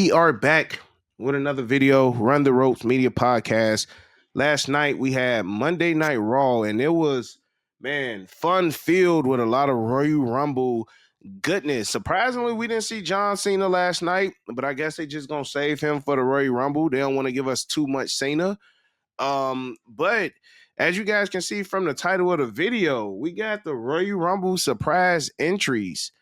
We are back with another video, Run the Ropes Media Podcast. Last night we had Monday Night Raw, and it was, man, fun filled with a lot of Royal Rumble goodness. Surprisingly, we didn't see John Cena last night, but I guess they just gonna save him for the Royal Rumble. They don't want to give us too much Cena. But as you guys can see from the title of the video, we got the Royal Rumble surprise entries.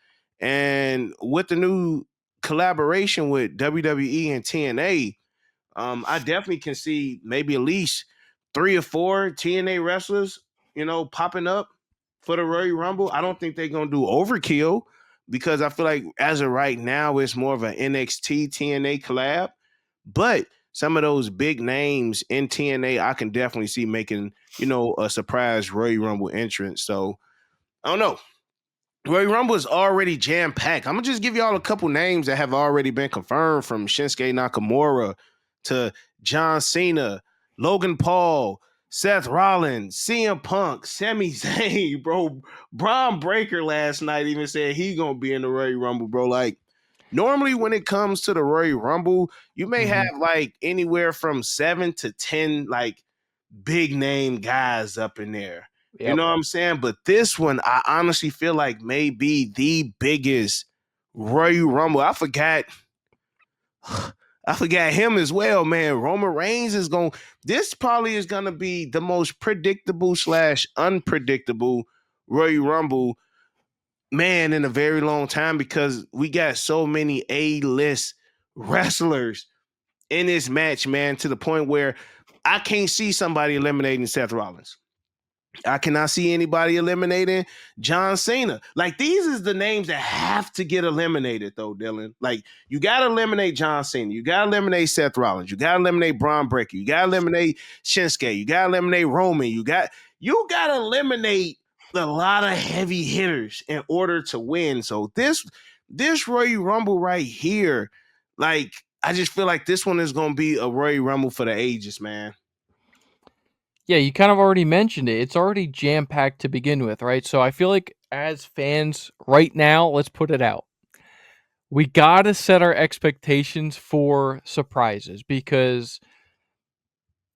And with the new collaboration with WWE and TNA, I definitely can see maybe at least 3 or 4 TNA wrestlers, popping up for the Royal Rumble. I don't think they're gonna do overkill because I feel like as of right now, it's more of an NXT TNA collab. But some of those big names in TNA, I can definitely see making, a surprise Royal Rumble entrance. So I don't know. Royal Rumble is already jam-packed. I'm going to just give y'all a couple names that have already been confirmed, from Shinsuke Nakamura to John Cena, Logan Paul, Seth Rollins, CM Punk, Sami Zayn, bro. Braun Breaker last night even said he going to be in the Royal Rumble, bro. Like, normally when it comes to the Royal Rumble, you may have like anywhere from 7 to 10 like big name guys up in there. Yep. You know what I'm saying? But this one, I honestly feel like may be the biggest Royal Rumble. I forgot him as well, man. Roman Reigns is this probably is going to be the most predictable / unpredictable Royal Rumble, man, in a very long time, because we got so many A-list wrestlers in this match, man, to the point where I can't see somebody eliminating Seth Rollins. I cannot see anybody eliminating John Cena. Like, these is the names that have to get eliminated, though, Dylan. Like, you got to eliminate John Cena. You got to eliminate Seth Rollins. You got to eliminate Braun Breaker. You got to eliminate Shinsuke. You got to eliminate Roman. You got to eliminate a lot of heavy hitters in order to win. So this Royal Rumble right here, like, I just feel like this one is going to be a Royal Rumble for the ages, man. Yeah, you kind of already mentioned it. It's already jam-packed to begin with, right? So I feel like as fans right now, let's put it out. We got to set our expectations for surprises, because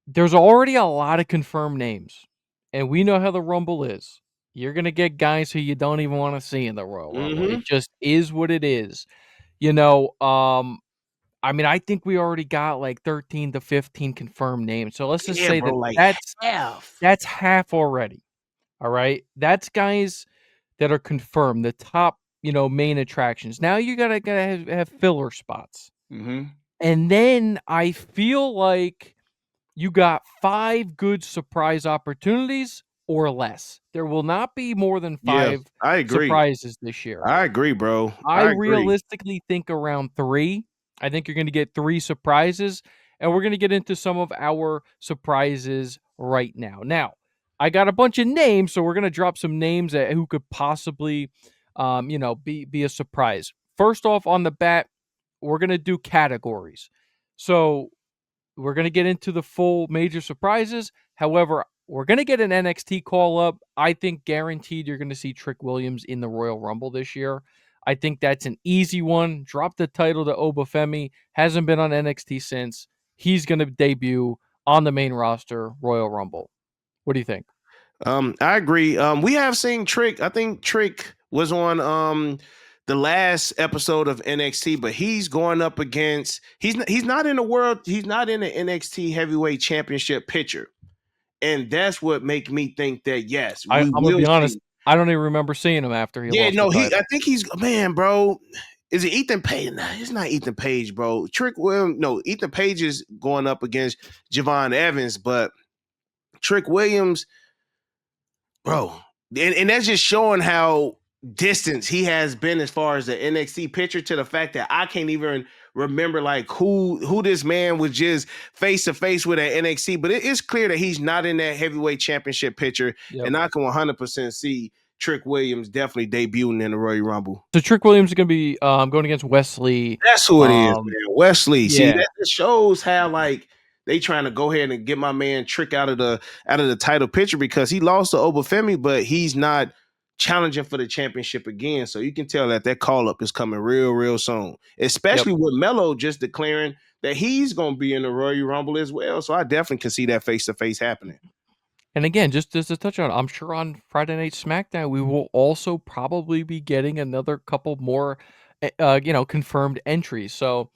there's already a lot of confirmed names. And we know how the Rumble is. You're going to get guys who you don't even want to see in the Royal Rumble. It just is what it is. I mean, I think we already got like 13 to 15 confirmed names. So let's just say bro, that like that's half. That's half already. All right. That's guys that are confirmed, the top, main attractions. Now you gotta have filler spots. And then I feel like you got 5 good surprise opportunities or less. There will not be more than 5 surprises this year. I agree, bro. I realistically think around 3. I think you're going to get 3 surprises, and we're going to get into some of our surprises right now. Now, I got a bunch of names, so we're going to drop some names who could possibly, be a surprise. First off, on the bat, we're going to do categories. So we're going to get into the full major surprises. However, we're going to get an NXT call-up. I think guaranteed you're going to see Trick Williams in the Royal Rumble this year. I think that's an easy one. Drop the title to Obafemi. Hasn't been on NXT since. He's going to debut on the main roster, Royal Rumble. What do you think? I agree. We have seen Trick. I think Trick was on the last episode of NXT, but he's going up against he's not in the NXT heavyweight championship picture. And that's what make me think that yes, I'm gonna be honest. I don't even remember seeing him after he lost the title. I think he's bro. Is it Ethan Page? Nah, it's not Ethan Page, bro. Ethan Page is going up against Javon Evans, but Trick Williams, bro, and that's just showing how distant he has been as far as the NXT picture, to the fact that I can't even remember like who this man was just face to face with at NXT. But it is clear that he's not in that heavyweight championship picture, and I can 100% see Trick Williams definitely debuting in the Royal Rumble. So Trick Williams is going to be going against Wesley. That's who it is, man. Wesley. Yeah. See, that shows how like they trying to go ahead and get my man Trick out of the title picture, because he lost to Obafemi, but he's not challenging for the championship again. So you can tell that call up is coming real soon, Yep. especially with Melo just declaring that he's going to be in the Royal Rumble as well. So I definitely can see that face to face happening. And again, just as a touch on, I'm sure on Friday Night SmackDown, we will also probably be getting another couple more, confirmed entries. So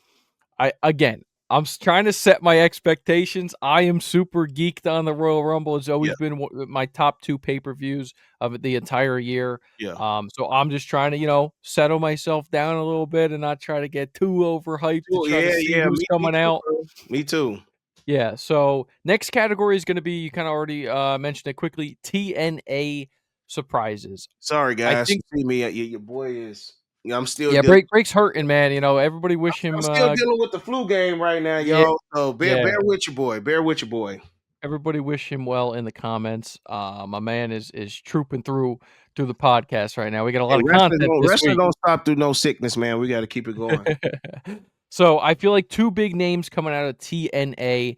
I'm trying to set my expectations. I am super geeked on the Royal Rumble. It's Yeah, always been my top 2 pay-per-views of the entire year. yeah. So I'm just trying to, settle myself down a little bit and not try to get too overhyped to Cool. try to Yeah, see yeah. who's Me coming too, out. bro. Me too. Yeah, so next category is gonna be, you kinda already, mentioned it quickly, TNA surprises. Sorry, I guys. think You see me. Your boy is. Yeah, I'm still yeah, dealing. Break's hurting, man, everybody wish I'm him, still dealing with the flu game right now, yeah, y'all. So yeah. bear with your boy. Bear with your boy. Everybody wish him well in the comments. My man is trooping through the podcast right now. We got a Hey, lot of content this wrestling week. don't stop through no sickness, man. We got to keep it going. So, I feel like 2 big names coming out of TNA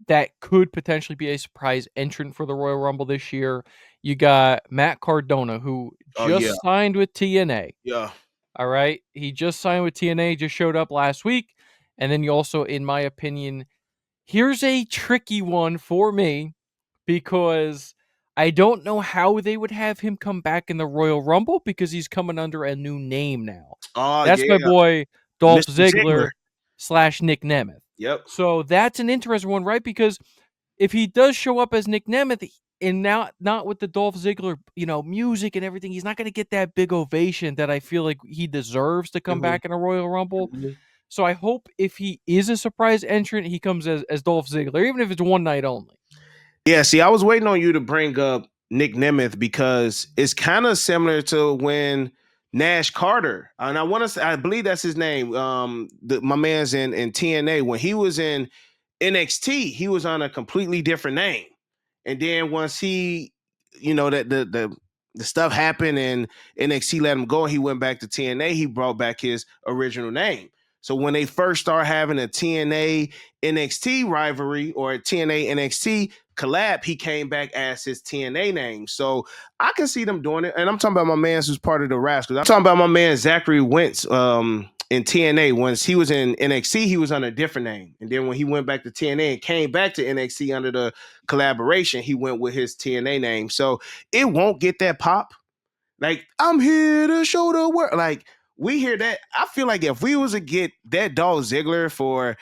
that could potentially be a surprise entrant for the Royal Rumble this year. You got Matt Cardona, who Oh yeah, just signed with TNA. yeah. All right. He just signed with TNA, just showed up last week. And then you also, in my opinion, here's a tricky one for me because I don't know how they would have him come back in the Royal Rumble because he's coming under a new name now. Oh That's my yeah, boy, Dolph Mr. Ziggler. Ziggler / Nick Nemeth. Yep. So that's an interesting one, right? Because if he does show up as Nick Nemeth and not with the Dolph Ziggler, music and everything, he's not going to get that big ovation that I feel like he deserves to come Mhm, back in a Royal Rumble. mhm. So I hope if he is a surprise entrant, he comes as Dolph Ziggler, even if it's one night only. Yeah, see, I was waiting on you to bring up Nick Nemeth because it's kind of similar to when Nash Carter, and I believe that's his name. My man's in TNA when he was in NXT, he was on a completely different name, and then once he, that the stuff happened and NXT let him go, and he went back to TNA. He brought back his original name. So when they first started having a TNA NXT rivalry or a TNA NXT collab, he came back as his TNA name. So I can see them doing it. And I'm talking about my man who's part of the Rascals. I'm talking about my man Zachary Wentz in TNA. Once he was in NXT, he was under a different name. And then when he went back to TNA and came back to NXT under the collaboration, he went with his TNA name. So it won't get that pop. Like, I'm here to show the world. Like, we hear that. I feel like if we was to get that Dolph Ziggler for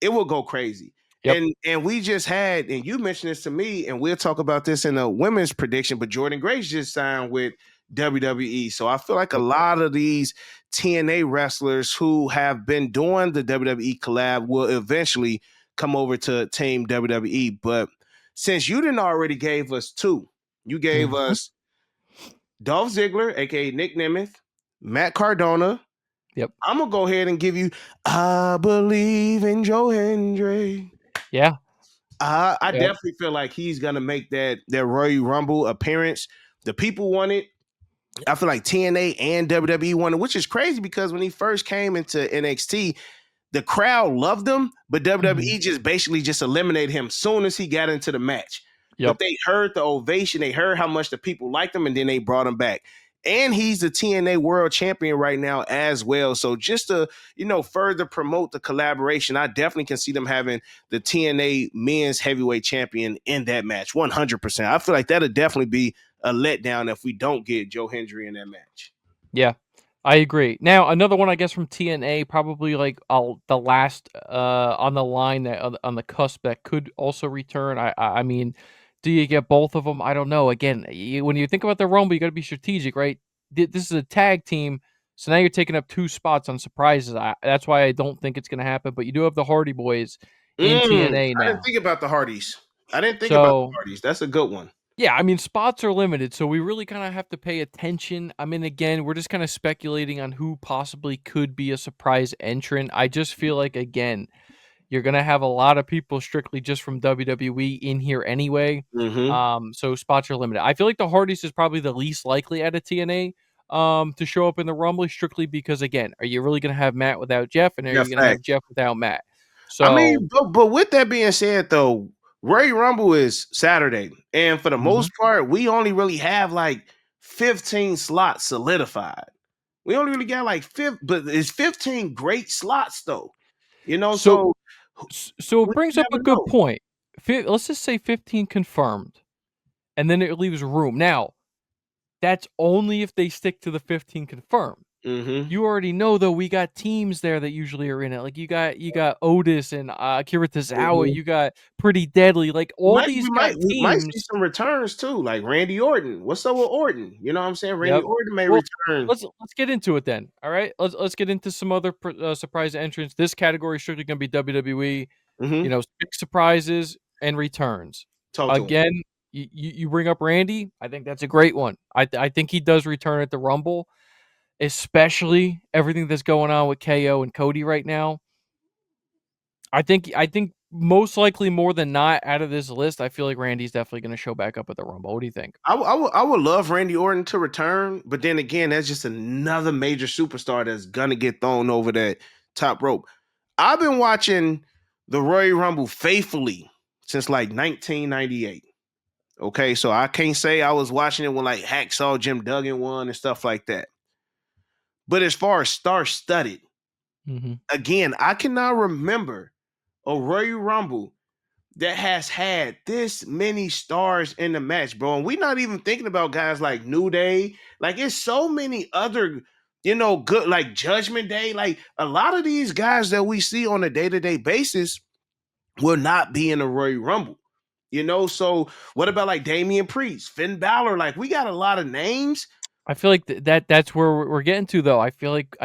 it would go crazy. Yep. And we just had, and you mentioned this to me, and we'll talk about this in a women's prediction, but Jordan Grace just signed with WWE. So I feel like a Yep. lot of these TNA wrestlers who have been doing the WWE collab will eventually come over to Team WWE. But since you didn't already gave us 2, you gave Mhm. us Dolph Ziggler, aka Nick Nemeth, Matt Cardona. Yep. I'm gonna go ahead and give you I believe in Joe Hendry. Yeah. I Yep. definitely feel like he's gonna make that Royal Rumble appearance. The people want it. I feel like TNA and WWE want it, which is crazy because when he first came into NXT, the crowd loved him, but Mhm. WWE just basically just eliminated him soon as he got into the match. But Yep. they heard the ovation, they heard how much the people liked him, and then they brought him back. And he's the TNA World Champion right now as well. So just to further promote the collaboration, I definitely can see them having the TNA Men's Heavyweight Champion in that match, 100%. I feel like that'll definitely be a letdown if we don't get Joe Hendry in that match. Yeah. I agree. Now, another one, I guess, from TNA, probably like the last on the line that on the cusp that could also return. I mean, do you get both of them? I don't know. Again, when you think about the Rumble, you got to be strategic, right? This is a tag team, so now you're taking up 2 spots on surprises. That's why I don't think it's going to happen. But you do have the Hardy Boys in TNA I didn't now, think about the Hardys. I didn't think about the so Hardys. That's a good one. yeah, I mean, spots are limited, so we really kind of have to pay attention. I mean, again, we're just kind of speculating on who possibly could be a surprise entrant. I just feel like, again, you're gonna have a lot of people strictly just from WWE in here anyway. Mm-hmm. So spots are limited. I feel like the Hardys is probably the least likely out of TNA to show up in the Rumble, strictly because, again, are you really gonna have Matt without Jeff, and are Yeah, you gonna have fact. Jeff without Matt? I So, mean, but with that being said, though, Royal Rumble is Saturday, and for the mhm, most part, we only really have like 15 slots solidified. We only really got like but it's 15 great slots though. You know, So so so it we brings up a never good know. point. Let's just say 15 confirmed, and then it leaves room. Now, that's only if they stick to the 15 confirmed. Mm-hmm. You already know though we got teams there that usually are in it. Like you got Otis and Akira Tozawa, Mm-hmm. you got Pretty Deadly. Like all We these got might we might see teams. some returns too, like Randy Orton. What's up with Orton? You know what I'm saying? Randy Yep. Orton may Well, return. let's get into it then. All right. Let's get into some other surprise entrants. This category is strictly going to be WWE. You Mm-hmm. know, big surprises and returns. Talk to him. Again, you bring up Randy. I think that's a great one. I think he does return at the Rumble, especially everything that's going on with KO and Cody right now. I think most likely more than not out of this list, I feel like Randy's definitely going to show back up at the Rumble. What do you think? I would love Randy Orton to return, but then again, that's just another major superstar that's gonna get thrown over that top rope. I've been watching the Royal Rumble faithfully since like 1998. Okay, so I can't say I was watching it when like Hacksaw Jim Duggan won and stuff like that. But as far as star studded, Mm-hmm. again, I cannot remember a Royal Rumble that has had this many stars in the match, bro. And we're not even thinking about guys like New Day. Like, it's so many other, good, like Judgment Day. Like, a lot of these guys that we see on a day-to-day basis will not be in the Royal Rumble. So what about like Damian Priest, Finn Balor? Like, we got a lot of names. I feel like that's where we're getting to though. I feel like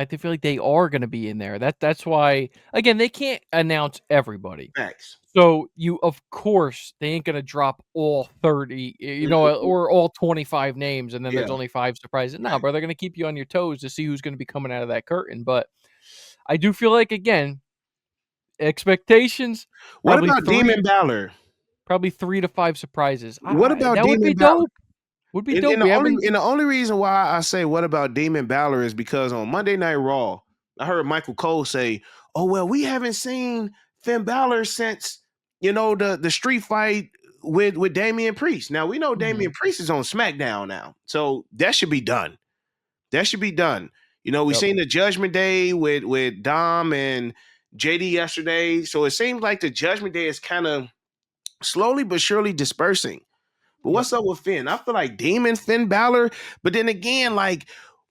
they are going to be in there. That's why again they can't announce everybody. Facts. So you of course they ain't going to drop all 30, Mhm. or all 25 names and then there's Yeah. only 5 surprises. No, Right. bro, they're going to keep you on your toes to see who's going to be coming out of that curtain, but I do feel like again, expectations What probably about 3 Demon Balor? probably 3 to 5 surprises. What about That would be Demon Balor? dope. Would be And dope. the We only haven't. and the only reason why I say what about Demon Balor is because on Monday Night Raw, I heard Michael Cole say, "Oh well, we haven't seen Finn Balor since the street fight with Damian Priest." Now we know Damian Mhm. Priest is on SmackDown now, so that should be done. That should be done. We Yep. seen the Judgment Day with Dom and JD yesterday, so it seems like the Judgment Day is kind of slowly but surely dispersing. But Yep. what's up with Finn? I feel like Demon Finn Balor. But then again, like,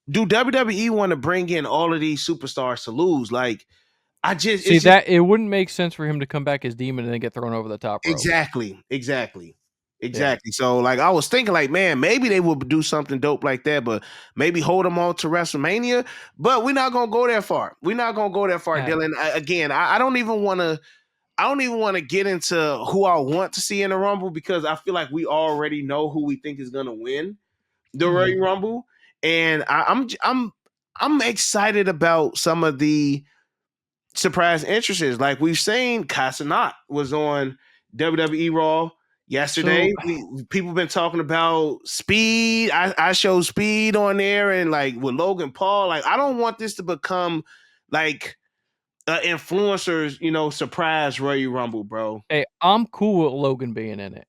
do WWE want to bring in all of these superstars to lose? Like, See it's just that it wouldn't make sense for him to come back as Demon and then get thrown over the top rope. Yeah. exactly. So, like, I was thinking, like, man, maybe they would do something dope like that, but maybe hold them on to WrestleMania. But we're not gonna go that far. We're not gonna go that far, Uh, Dylan. I don't even want to. I don't even want to get into who I want to see in the Rumble because I feel like we already know who we think is gonna win the mhm. Royal Rumble, and I'm excited about some of the surprise entrances. Like we've seen, Casanat was on WWE Raw So yesterday. People been talking about Speed. I showed Speed on there, and like with Logan Paul. Like I don't want this to become like influencers, surprise Royal Rumble, bro. hey, I'm cool with Logan being in it.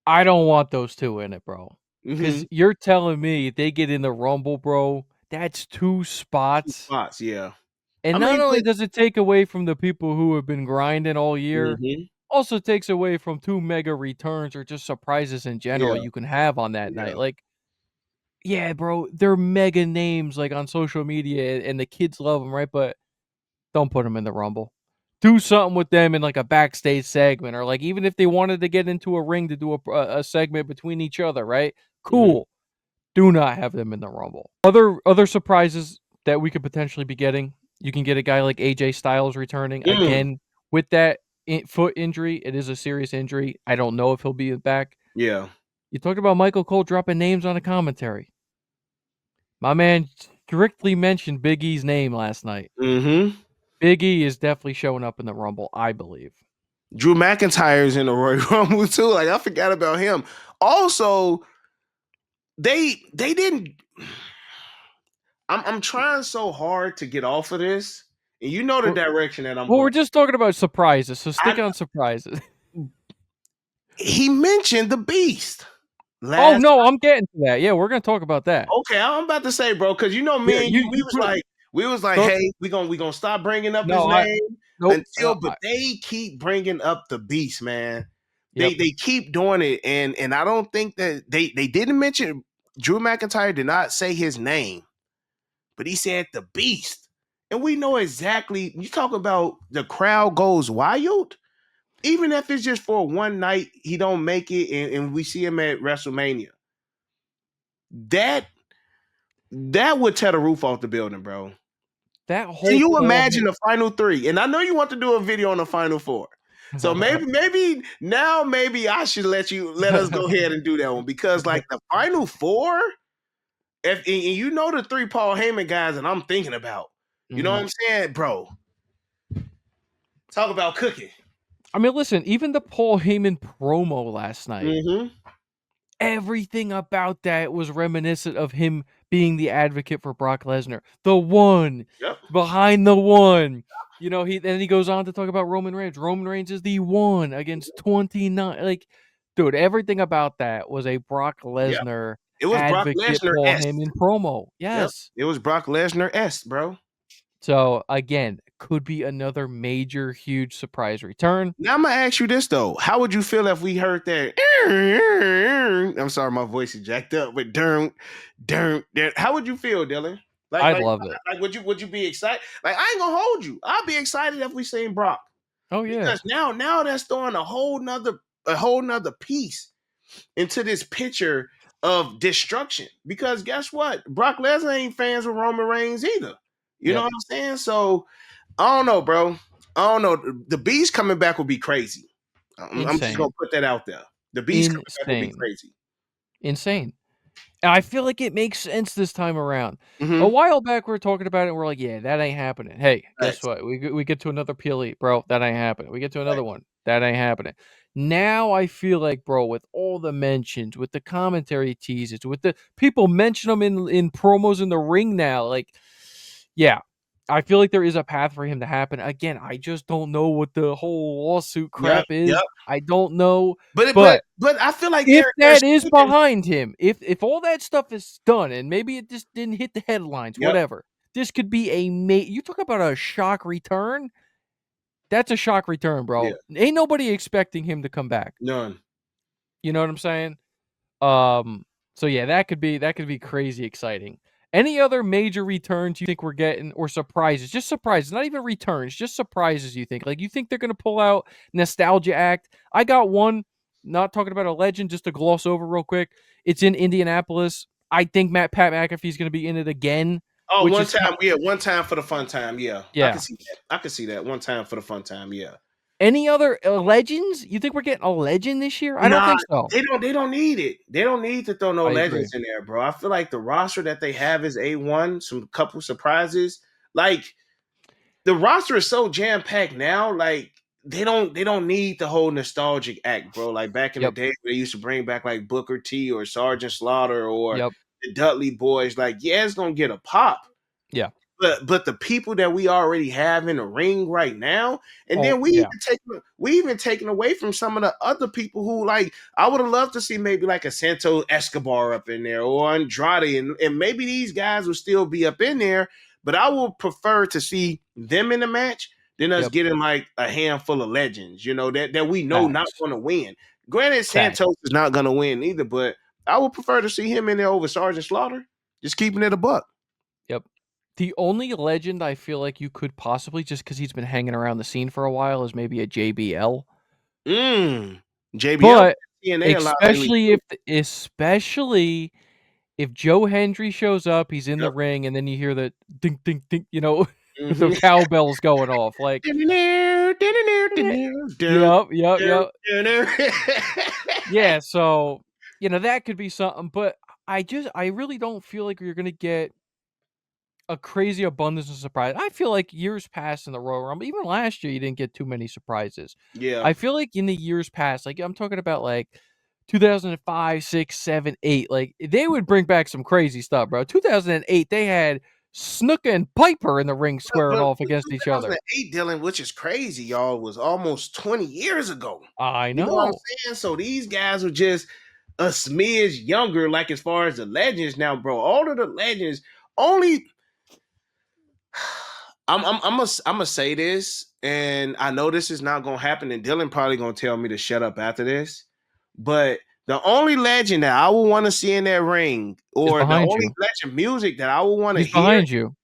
I don't want those two in it, bro. Mm-hmm. Because you're telling me they get in the Rumble, bro. That's 2 spots. Spots, yeah. And I not mean, only but does it take away from the people who have been grinding all year, mm-hmm. also takes away from 2 mega returns or just surprises in general Yeah, you can have on that night. yeah. Like, yeah, bro, they're mega names like on social media and the kids love them, right? But don't put them in the Rumble. Do something with them in like a backstage segment, or like even if they wanted to get into a ring to do a segment between each other, right? Mm-hmm. Cool. Do not have them in the Rumble. Other surprises that we could potentially be getting. You can get a guy like AJ Styles returning Mm, again with that foot injury. It is a serious injury. I don't know if he'll be back. yeah. You talked about Michael Cole dropping names on a commentary. My man strictly mentioned Big E's name last night. Mm-hmm. Big E is definitely showing up in the Rumble, I believe. Drew McIntyre's in the Royal Rumble too. Like I forgot about him. Also, they didn't. I'm trying so hard to get off of this, and you know the We're, direction that I'm well, going. we're just talking about surprises, so stick I on surprises. He mentioned the Beast. Oh last. no, I'm getting to that. Yeah, we're gonna talk about that. Okay, I'm about to say, bro, because you know, Yeah, me and you, you put it we was like, start. hey, we gonna stop bringing up his No, I name nope. but they keep bringing up the beast, man. Yep. They keep doing it, and I don't think that they didn't mention Drew McIntyre did not say his name, but he said the beast, and we know exactly. You talk about the crowd goes wild, even if it's just for one night, he don't make it, and we see him at WrestleMania. That that would tear the roof off the building, bro. That Can whole you Paul imagine the final three? And I know you want to do a video on the final four. So maybe I should let us go ahead and do that one because like the final four, if and you know the three Paul Heyman guys that I'm thinking about, you know what Mhm. I'm saying, bro? Talk about cooking. I mean, listen, even the Paul Heyman promo last night, Mm-hmm. everything about that was reminiscent of him being the advocate for Brock Lesnar. The one Yep. behind the one. You know, he goes on to talk about Roman Reigns. Roman Reigns is the one against 29. Like, dude, everything about that was a Brock Yep. Lesnar It was Brock advocate Lesnar Paul s. Heyman promo. Yep. Yes. It was Brock Lesnar s, bro. So again, could be another major, huge surprise return. Now I'm gonna ask you this though: how would you feel if we heard that? I'm sorry, my voice is jacked up, but how would you feel, Dylan? Like, I'd like, love it. like, would you be excited? Like, I ain't gonna hold you. I'll be excited if we seen Brock Oh yeah. because now that's throwing a whole nother piece into this picture of destruction. Because guess what? Brock Lesnar ain't fans with Roman Reigns either. You know Yep. what I'm saying? So I don't know, bro. I don't know. The beast coming back would be crazy. I'm just gonna Insane. put that out there. The beast coming back would be Insane. crazy. Insane. And I feel like it makes sense this time around. A Mm-hmm. while back, we were talking about it, and we're like, "Yeah, that ain't happening." Hey, guess Facts. what? We get to another PLE, bro. That ain't happening. We get to another Facts. one. That ain't happening. Now I feel like, bro, with all the mentions, with the commentary teases, with the people mention them in promos in the ring now, like, yeah, I feel like there is a path for him to happen. Again, I just don't know what the whole lawsuit Yep. crap is. Yep. I don't know, But it, but but but I feel like if they're that is scheming. behind him, if all that stuff is done and maybe it just didn't hit the headlines, Yep. whatever, this could be you talk about a shock return. That's a shock return, Yeah. bro. Ain't nobody expecting him to come back. None. You know what I'm saying? Um, so yeah, that could be crazy exciting. Any other major returns you think we're getting or surprises? Just surprises, not even returns, just surprises you think. Like you think they're gonna pull out Nostalgia Act? I got one, not talking about a legend, just to gloss over real quick. It's in Indianapolis. I think Pat McAfee's gonna be in it again, Oh, which one is time, yeah, one time for the fun time, yeah. I can yeah. see that. I can see that. One time for the fun time, yeah. Any other legends? You think we're getting a legend this year? I don't Nah, think so. they don't need it. They don't need to throw no I agree. legends in there, bro. I feel like the roster that they have is A1, some couple surprises. Like the roster is so jam-packed now, like they don't need the whole nostalgic act, bro. Like back in the Yep. day where they used to bring back like Booker T or Sergeant Slaughter or Yep. the Dudley Boys. Like, yeah, it's gonna get a pop. Yeah. But the people that we already have in the ring right now, and Oh then yeah. we even taken away from some of the other people who like I would have loved to see maybe like a Santo Escobar up in there or Andrade, and maybe these guys will still be up in there, but I would prefer to see them in the match than us Yep. getting like a handful of legends, that we know not Facts. going to win. Granted, Facts. Santos is not going to win either, but I would prefer to see him in there over Sergeant Slaughter. Just keeping it a buck. Yep. The only legend I feel like you could possibly, just because he's been hanging around the scene for a while, is maybe a JBL. Mm. JBL But TNA a lot lately especially too. if Joe Hendry shows up, he's in the Yep. ring, and then you hear the ding ding ding, the Mhm. cowbells going off. Like, yep, yep, yep. Yeah, so that could be something, but I really don't feel like you're gonna get a crazy abundance of surprise. I feel like years past in the Royal Rumble, even last year, you didn't get too many surprises. Yeah. I feel like in the years past, like I'm talking about like 2005, 6, 7, 8, like they would bring back some crazy stuff, bro. 2008, they had Snuka and Piper in the ring But, squaring but, off but against each other. 2008, Dylan, which is crazy, y'all, was almost 20 years ago. I You know what I'm know. saying? So these guys were just a smidge younger, like as far as the legends now, bro. All of the legends only. I'm gonna say this, and I know this is not gonna happen, and Dylan probably gonna tell me to shut up after this. But the only legend that I would want to see in that ring, He's or the behind only you. legend music that I would want to He's hear. behind you.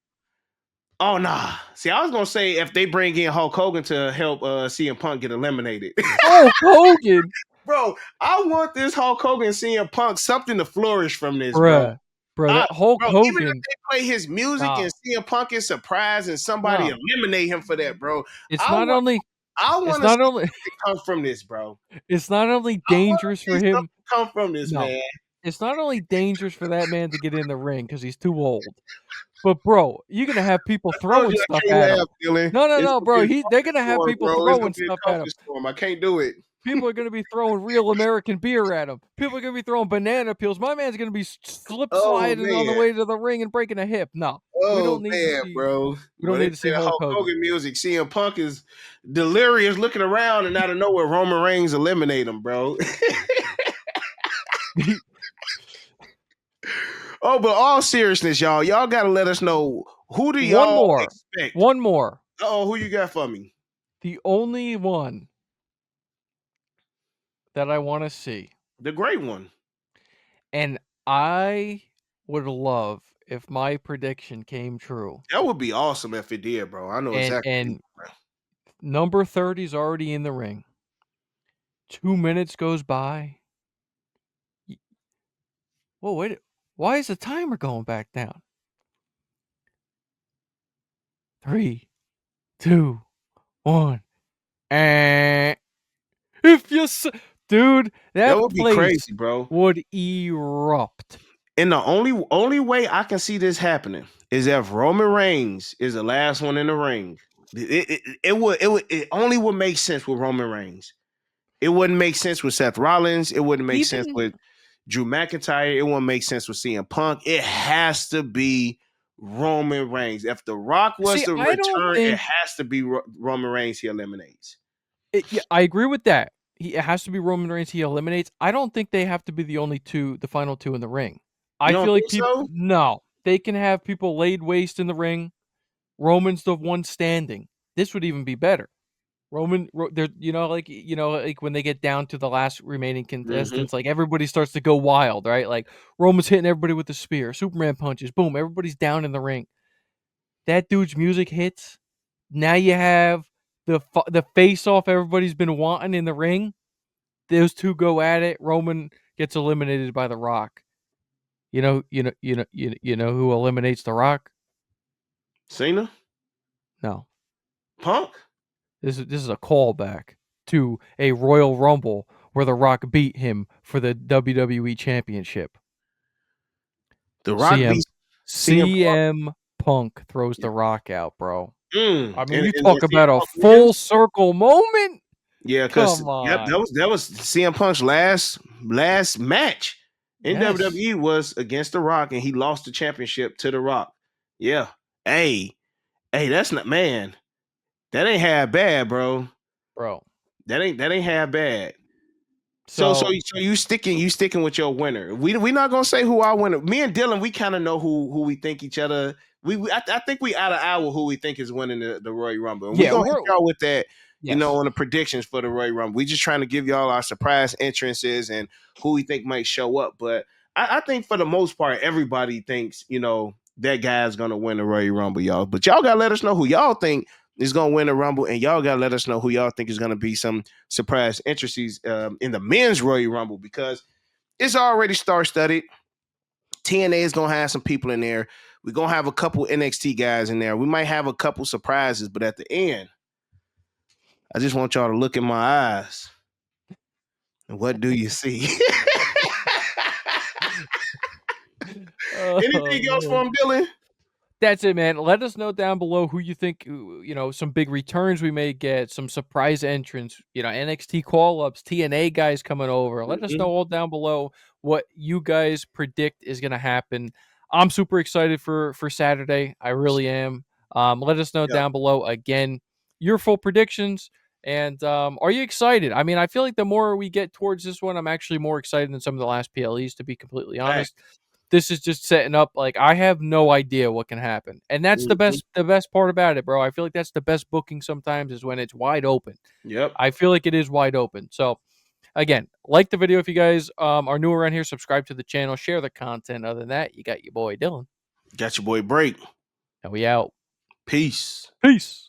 Oh nah. See, I was gonna say if they bring in Hulk Hogan to help CM Punk get eliminated. Hulk Hogan, Bro, I want this Hulk Hogan CM Punk something to flourish from this, bro. bro. That Hulk Bro, even if Hogan. they play his music Nah, and CM Punk is surprised and somebody no. eliminate him for that, bro. It's I not want only. I It's want to see not only. something come from this, bro. It's not only I want dangerous to for see him. something come from this, No, man. it's not only dangerous for that man to get in the ring because he's too old. But bro, you're gonna have people I told throwing you I stuff can't at him. laugh, Dylan. No, no, It's no, gonna be bro. a They're comfort gonna have storm, people bro. It's gonna throwing be stuff a at comfort him. storm. I can't do it. People are gonna be throwing real American beer at him. People are gonna be throwing banana peels. My man's gonna be slip Oh sliding on the man. way to the ring and breaking a hip. No, we Oh don't need to man, see. bro. We don't But they need to play see the Hulk Hulk Hogan. Hogan music. CM Punk is delirious looking around and out of nowhere Roman Reigns eliminate him, bro. Oh, but all seriousness, y'all gotta let us know who do One y'all more. expect? One more. Oh, who you got for me? The only one that I want to see. The great one. And I would love if my prediction came true. That would be awesome if it did, bro. I know And exactly. number 30 is already in the ring. 2 minutes goes by. Whoa, wait. Why is the timer going back down? 3, 2, 1. And if you dude, That that would be place crazy, bro. would erupt. And the only way I can see this happening is if Roman Reigns is the last one in the ring. It only would make sense with Roman Reigns. It wouldn't make sense with Seth Rollins. It wouldn't make sense Even with Drew McIntyre. It wouldn't make sense with CM Punk. It has to be Roman Reigns. If The Rock was see, to I don't return, it think has to be Roman Reigns he eliminates. yeah, I agree with that. It has to be Roman Reigns he eliminates. I don't think they have to be the final two in the ring. You I don't feel like think people so? no, they can have people laid waste in the ring. Roman's the one standing. This would even be better. They're like when they get down to the last remaining Mm-hmm. contestants, like everybody starts to go wild, right? Like Roman's hitting everybody with the spear, Superman punches, boom, everybody's down in the ring. That dude's music hits. Now you have the face off everybody's been wanting in the ring. Those two go at it. Roman gets eliminated by The Rock. You know who eliminates The Rock? Cena? No. Punk? This is a callback to a Royal Rumble where The Rock beat him for the WWE Championship. The Rock CM beats CM Punk? CM Punk throws The Rock out, bro. I mean, And, you and talk CM about a Punk full wins? circle moment. Yeah, because Come yep, on. that was CM Punk's last match in Yes, WWE was against The Rock, and he lost the championship to The Rock. Yeah. Hey, that's not man. That ain't half bad, bro. bro. That ain't half bad. So So, you sticking with your winner. We not gonna say who our winner. Me and Dylan, we kind of know who we think each other. I think we out of hour who we think is winning the Royal Rumble, and we yeah, gonna hit we're y'all with that. yes. On the predictions for the Royal Rumble. We just trying to give y'all our surprise entrances and who we think might show up. But I think for the most part, everybody thinks that guy's gonna win the Royal Rumble, y'all. But y'all gotta let us know who y'all think is gonna win the Rumble, and y'all gotta let us know who y'all think is gonna be some surprise entrances in the men's Royal Rumble because it's already star studded. TNA is gonna have some people in there. We're gonna have a couple NXT guys in there. We might have a couple surprises, but at the end, I just want y'all to look in my eyes. And what do you see? Oh Anything else man. from Dylan? That's it, man. Let us know down below who you think, some big returns we may get, some surprise entrants, NXT call ups, TNA guys coming over. Let us know Mm-hmm. all down below what you guys predict is going to happen. I'm super excited for Saturday. I really am. Let us know Yeah. down below again your full predictions And are you excited? I mean, I feel like the more we get towards this one, I'm actually more excited than some of the last PLEs, to be completely Fact. honest. This is just setting up, like, I have no idea what can happen. And that's Mhm. the best part about it, bro. I feel like that's the best booking sometimes, is when it's wide open. Yep. I feel like it is wide open. So again, like the video if you guys are new around here, subscribe to the channel, share the content. Other than that, you got your boy Dylan. Got your boy Break. And we out. Peace. Peace.